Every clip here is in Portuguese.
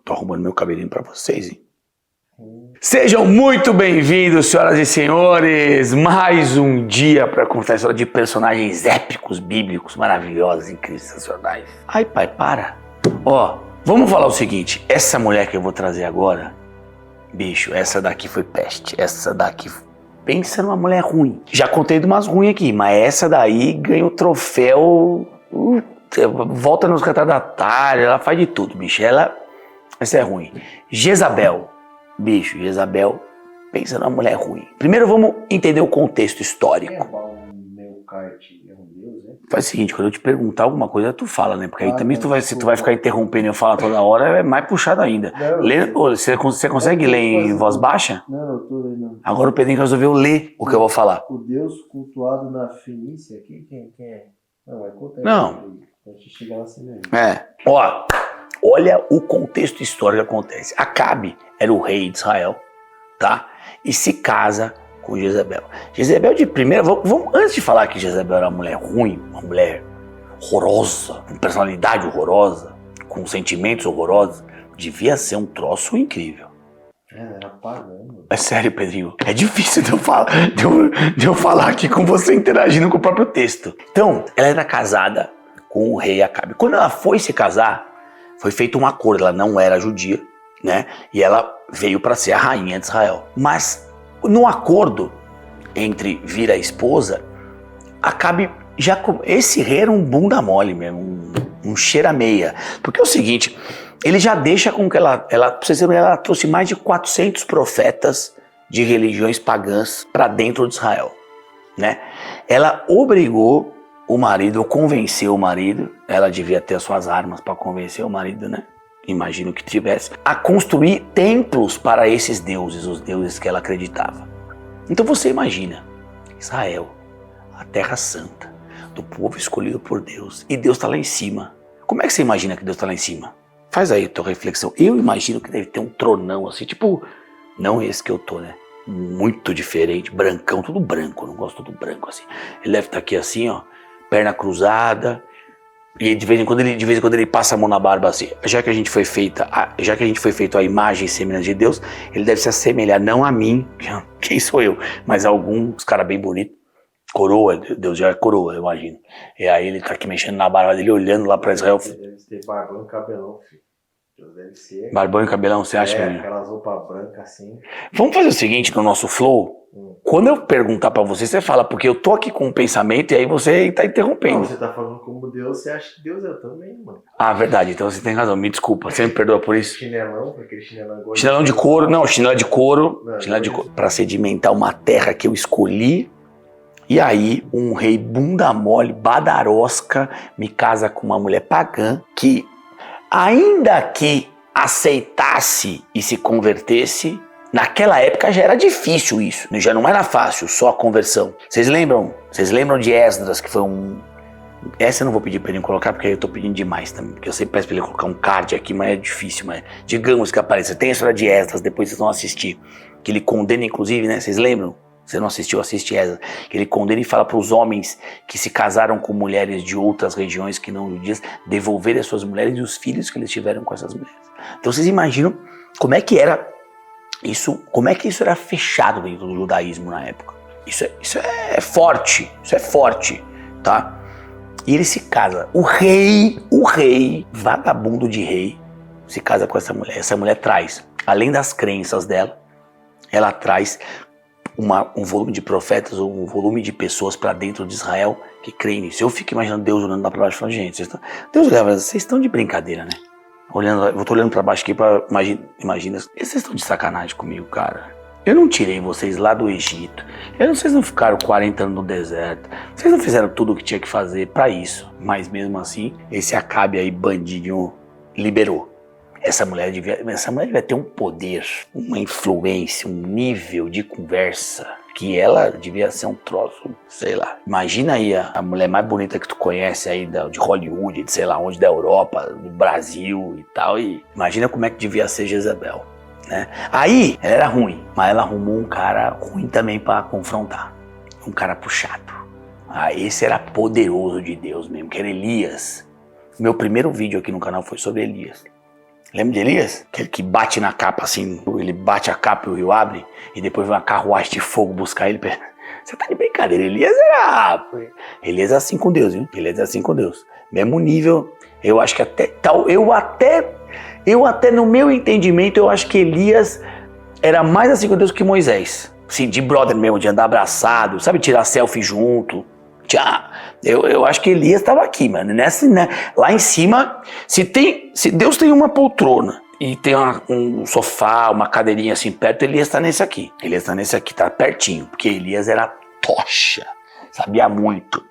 Tô arrumando meu cabelinho pra vocês, hein? Sejam muito bem-vindos, senhoras e senhores, mais um dia para contar a história de personagens épicos, bíblicos, maravilhosos, incríveis, sensacionais. Ai, pai, para. Ó, vamos falar o seguinte, essa mulher que eu vou trazer agora, bicho, essa daqui foi peste, essa daqui... Pensa numa mulher ruim. Já contei de umas ruins aqui, mas essa daí ganha o troféu... volta nos retardatários, ela faz de tudo, bicho. Essa é ruim. Jezabel. Bicho, Jezabel, pensa numa mulher ruim. Primeiro vamos entender o contexto histórico. Faz o seguinte, quando eu te perguntar alguma coisa, tu fala, né? Porque aí também se tu vai ficar interrompendo e eu falar toda hora, é mais puxado ainda. Você consegue ler em voz baixa? Não, eu tô lendo. Agora o Pedrinho resolveu ler o que eu vou falar. O Deus cultuado na Fenícia, quem é? Não, vai contar. Não. A gente chega lá assim mesmo. Ó, olha o contexto histórico que acontece. Acabe era o rei de Israel, tá? E se casa com Jezabel. Jezabel de primeira... antes de falar que Jezabel era uma mulher ruim, uma mulher horrorosa, com personalidade horrorosa, com sentimentos horrorosos, devia ser um troço incrível. Era pagando. É sério, Pedrinho. É difícil de eu falar aqui com você interagindo com o próprio texto. Então, ela era casada com o rei Acabe. Quando ela foi se casar, foi feito um acordo. Ela não era judia, né? E ela veio para ser a rainha de Israel. Mas no acordo entre vir a esposa, Acabe esse rei era um bunda mole mesmo, um cheira-meia. Porque é o seguinte, ele já deixa com que ela trouxe mais de 400 profetas de religiões pagãs para dentro de Israel, né? Ela obrigou o marido, ou convenceu o marido, ela devia ter as suas armas para convencer o marido, né? Imagino que tivesse, a construir templos para esses deuses, os deuses que ela acreditava. Então você imagina, Israel, a terra santa, do povo escolhido por Deus, e Deus está lá em cima. Como é que você imagina que Deus está lá em cima? Faz aí a tua reflexão. Eu imagino que deve ter um tronão assim, tipo, não esse que eu tô, né? Muito diferente, brancão, tudo branco, eu não gosto tudo branco assim. Ele deve estar aqui assim, ó, perna cruzada, e de vez em quando ele passa a mão na barba assim. Já que a gente foi feito a imagem e semelhança de Deus, ele deve se assemelhar não a mim, quem sou eu, mas a alguns caras bem bonitos. Coroa, Deus já é coroa, eu imagino. E aí ele tá aqui mexendo na barba dele, olhando lá pra Israel. Deve ter barbão e cabelão, filho. Deve ser. Barbão e cabelão, você acha? Aquelas roupas brancas assim. Vamos fazer o seguinte no nosso flow. Quando eu perguntar pra você, você fala, porque eu tô aqui com um pensamento e aí você tá interrompendo. Não, você tá falando como Deus, você acha que Deus é também, mano. Ah, verdade, então você tem razão, me desculpa, você me perdoa por isso. Chinelão, aquele chinelão igual. Chinelão de couro, não, chinela de couro. Chinela de couro. Pra sedimentar uma terra que eu escolhi. E aí, um rei bunda mole, badarosca, me casa com uma mulher pagã que, ainda que aceitasse e se convertesse, naquela época já era difícil isso, já não era fácil só a conversão. Vocês lembram de Esdras, que foi um... Essa eu não vou pedir pra ele colocar, porque aí eu tô pedindo demais também, porque eu sempre peço pra ele colocar um card aqui, mas é difícil, mas digamos que apareça. Tem a história de Esdras, depois vocês vão assistir, que ele condena inclusive, né, vocês lembram? Você não assistiu, assiste Esdras. Ele condena e fala para os homens que se casaram com mulheres de outras regiões que não judias, devolverem as suas mulheres e os filhos que eles tiveram com essas mulheres. Então vocês imaginam como é que era isso, como é que isso era fechado dentro do judaísmo na época. Isso é forte, tá? E ele se casa. O rei, vagabundo de rei, se casa com essa mulher. Essa mulher traz, além das crenças dela, ela traz um volume de profetas, um volume de pessoas para dentro de Israel que creem nisso. Eu fico imaginando Deus olhando lá para baixo e falando, gente, vocês estão de brincadeira, né? Eu tô olhando para baixo aqui para imagina, vocês estão de sacanagem comigo, cara. Eu não tirei vocês lá do Egito. Vocês não ficaram 40 anos no deserto. Vocês não fizeram tudo o que tinha que fazer para isso. Mas mesmo assim, esse Acabe aí, bandidinho, liberou. Essa mulher devia ter um poder, uma influência, um nível de conversa, que ela devia ser um troço, sei lá. Imagina aí a mulher mais bonita que tu conhece aí de Hollywood, de sei lá onde, da Europa, do Brasil e tal. E imagina como é que devia ser Jezabel, né? Aí, ela era ruim, mas ela arrumou um cara ruim também pra confrontar. Um cara puxado. Ah, esse era poderoso de Deus mesmo, que era Elias. Meu primeiro vídeo aqui no canal foi sobre Elias. Lembra de Elias? Aquele que bate na capa assim, ele bate a capa e o rio abre, e depois vem uma carruagem de fogo buscar ele. Você tá de brincadeira, Elias era assim com Deus, viu? Elias é assim com Deus. Mesmo nível, eu acho que eu até no meu entendimento, eu acho que Elias era mais assim com Deus que Moisés. Assim, de brother mesmo, de andar abraçado, sabe, tirar selfie junto. Eu acho que Elias estava aqui, mano. Lá em cima, se Deus tem uma poltrona e tem um sofá, uma cadeirinha assim perto, Elias está nesse aqui. Elias está nesse aqui, tá pertinho, porque Elias era tocha, sabia muito.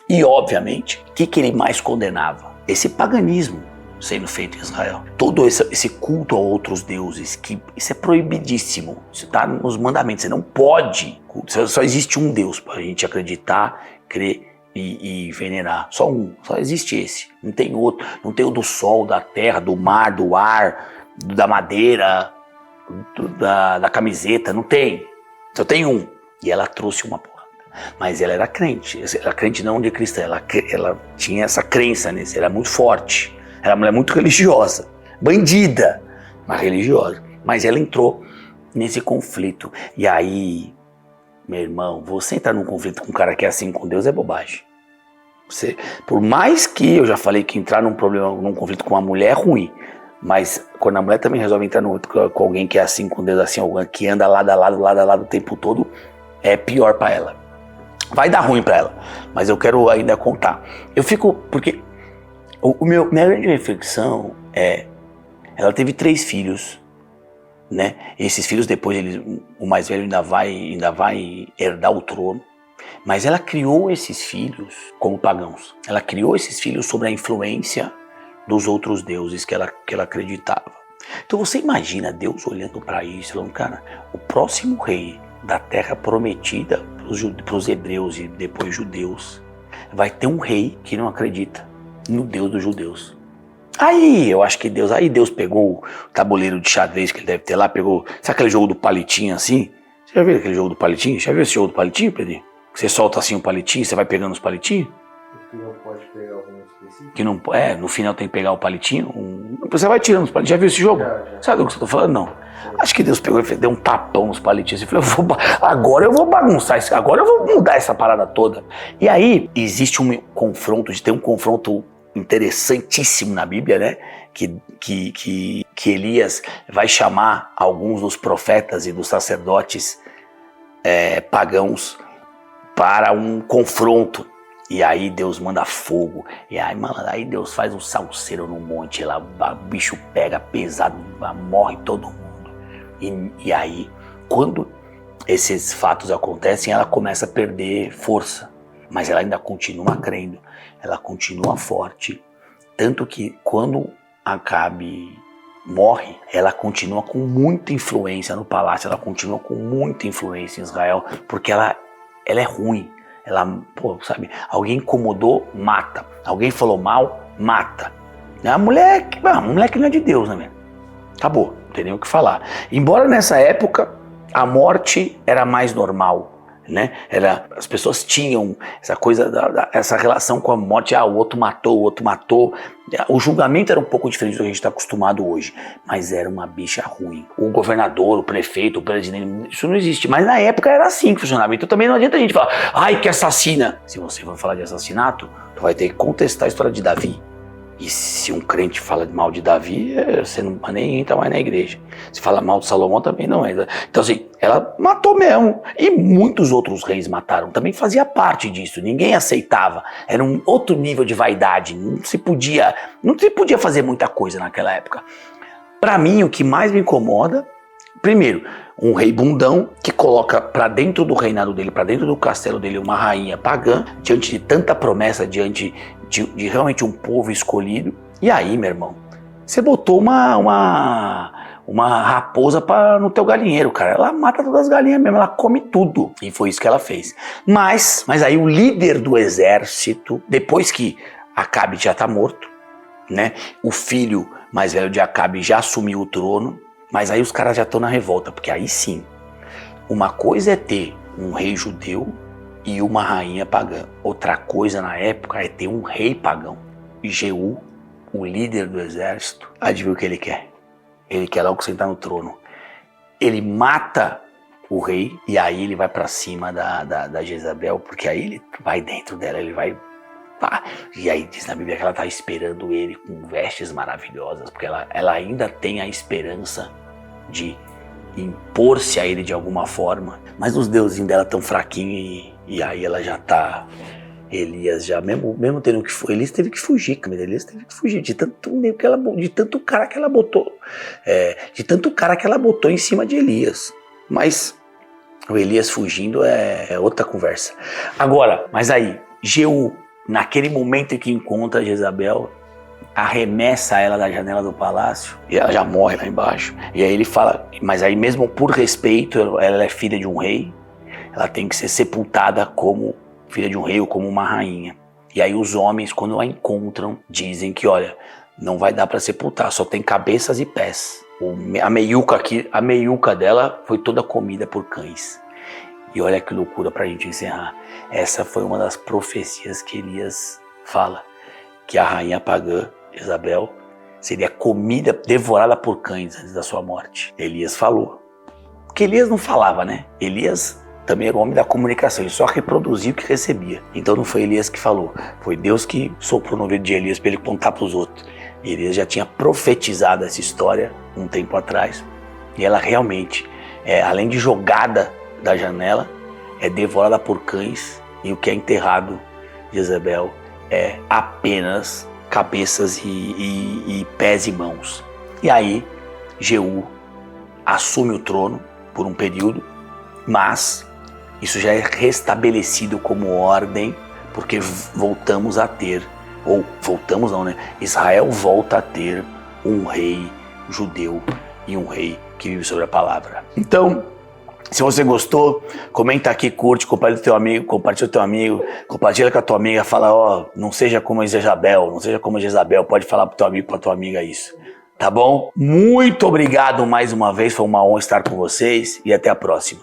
E obviamente, o que ele mais condenava? Esse paganismo sendo feito em Israel. Todo esse culto a outros deuses, que isso é proibidíssimo. Isso está nos mandamentos. Você não pode. Só existe um Deus para a gente acreditar, crer e venerar. Só um. Só existe esse. Não tem outro. Não tem o do sol, da terra, do mar, do ar, da madeira, da camiseta. Não tem. Só tem um. E ela trouxe uma porra. Mas ela era crente. Ela crente não de cristã. Ela tinha essa crença nisso. Ela era muito forte. Era uma mulher muito religiosa, bandida, mas religiosa. Mas ela entrou nesse conflito. E aí, meu irmão, você entrar num conflito com um cara que é assim com Deus é bobagem. Por mais que eu já falei que entrar num conflito com uma mulher é ruim, mas quando a mulher também resolve entrar com alguém que é assim com Deus, assim, alguém que anda lado a lado o tempo todo, é pior pra ela. Vai dar ruim pra ela, mas eu quero ainda contar. Porque minha grande reflexão é, ela teve 3 filhos, né? Esses filhos depois, o mais velho ainda vai herdar o trono, mas ela criou esses filhos como pagãos. Ela criou esses filhos sob a influência dos outros deuses que ela acreditava. Então você imagina Deus olhando para isso, falando, cara, o próximo rei da terra prometida para os hebreus e depois judeus, vai ter um rei que não acredita no Deus dos judeus. Aí eu acho que Deus pegou o tabuleiro de xadrez que ele deve ter lá, pegou, sabe aquele jogo do palitinho assim? Você já viu aquele jogo do palitinho? Já viu esse jogo do palitinho, Pedrinho? Você solta assim um palitinho, você vai pegando os palitinhos? Que não pode pegar algum específico? Que não, no final tem que pegar o palitinho, você vai tirando os palitinhos. Já viu esse jogo? Já. Sabe do que eu tô falando? Não. Acho que Deus pegou e deu um tapão nos palitinhos e falou, agora eu vou bagunçar isso, agora eu vou mudar essa parada toda. E aí existe tem um confronto interessantíssimo na Bíblia, né? Que Elias vai chamar alguns dos profetas e dos sacerdotes pagãos para um confronto. E aí Deus manda fogo. E aí, aí Deus faz um salseiro no monte lá, o bicho pega pesado, morre todo mundo. E aí, quando esses fatos acontecem, ela começa a perder força. Mas ela ainda continua crendo, ela continua forte. Tanto que quando Acabe morre, ela continua com muita influência no palácio, ela continua com muita influência em Israel, porque ela é ruim. Ela, sabe, alguém incomodou, mata. Alguém falou mal, mata. A mulher que não é de Deus, né, velho? Acabou, não tem nem o que falar. Embora nessa época a morte era mais normal, né? As pessoas tinham essa coisa, essa relação com a morte. O outro matou. O julgamento era um pouco diferente do que a gente está acostumado hoje, mas era uma bicha ruim. O governador, o prefeito, o presidente, isso não existe. Mas na época era assim que funcionava. Então também não adianta a gente falar, ai, que assassina. Se você for falar de assassinato, tu vai ter que contestar a história de Davi. E se um crente fala mal de Davi, você não nem entra mais na igreja. Se fala mal de Salomão, também não entra. Então assim, ela matou mesmo. E muitos outros reis mataram. Também fazia parte disso. Ninguém aceitava. Era um outro nível de vaidade. Não se podia fazer muita coisa naquela época. Para mim, o que mais me incomoda, primeiro, um rei bundão que coloca para dentro do reinado dele, para dentro do castelo dele, uma rainha pagã, diante de tanta promessa, diante de realmente um povo escolhido. E aí, meu irmão, você botou uma raposa no teu galinheiro, cara. Ela mata todas as galinhas mesmo, ela come tudo. E foi isso que ela fez. Mas aí o líder do exército, depois que Acabe já tá morto, né? O filho mais velho de Acabe já assumiu o trono, mas aí os caras já estão na revolta, porque aí sim, uma coisa é ter um rei judeu e uma rainha pagã. Outra coisa na época é ter um rei pagão. E Jeú, o líder do exército, adivinha o que ele quer? Ele quer logo sentar no trono. Ele mata o rei e aí ele vai pra cima da Jezabel, porque aí ele vai dentro dela, ele vai... Pá. E aí diz na Bíblia que ela tá esperando ele com vestes maravilhosas, porque ela ainda tem a esperança de impor-se a ele de alguma forma, mas os deusinhos dela tão fraquinhos e aí ela já tá... Elias já, mesmo tendo que fugir, Elias teve que fugir, Camila. Elias teve que fugir de tanto cara que ela botou, de tanto cara que ela botou em cima de Elias. Mas o Elias fugindo é outra conversa. Agora, mas aí, Jeú, naquele momento em que encontra Jezabel, arremessa ela da janela do palácio e ela já morre lá embaixo. E aí ele fala, mas aí mesmo por respeito, ela é filha de um rei, ela tem que ser sepultada como filha de um rei ou como uma rainha. E aí os homens, quando a encontram, dizem que, olha, não vai dar para sepultar, só tem cabeças e pés. A meiuca dela foi toda comida por cães. E olha que loucura pra gente encerrar. Essa foi uma das profecias que Elias fala, que a rainha pagã, Jezabel, seria comida, devorada por cães antes da sua morte. Elias falou. Porque Elias não falava, né? Elias também era o homem da comunicação, ele só reproduzia o que recebia. Então não foi Elias que falou, foi Deus que soprou no ouvido de Elias para ele contar para os outros. E Elias já tinha profetizado essa história um tempo atrás. E ela realmente, além de jogada da janela, é devorada por cães. E o que é enterrado de Jezabel é apenas cabeças e pés e mãos. E aí Jeú assume o trono por um período, mas isso já é restabelecido como ordem, porque voltamos a ter, ou voltamos não, né? Israel volta a ter um rei judeu e um rei que vive sobre a palavra. Então, se você gostou, comenta aqui, curte, compartilha com teu amigo, compartilha com a tua amiga, fala, ó, não seja como Jezabel, não seja como Jezabel, pode falar pro teu amigo, pra tua amiga isso. Tá bom? Muito obrigado mais uma vez, foi uma honra estar com vocês e até a próxima.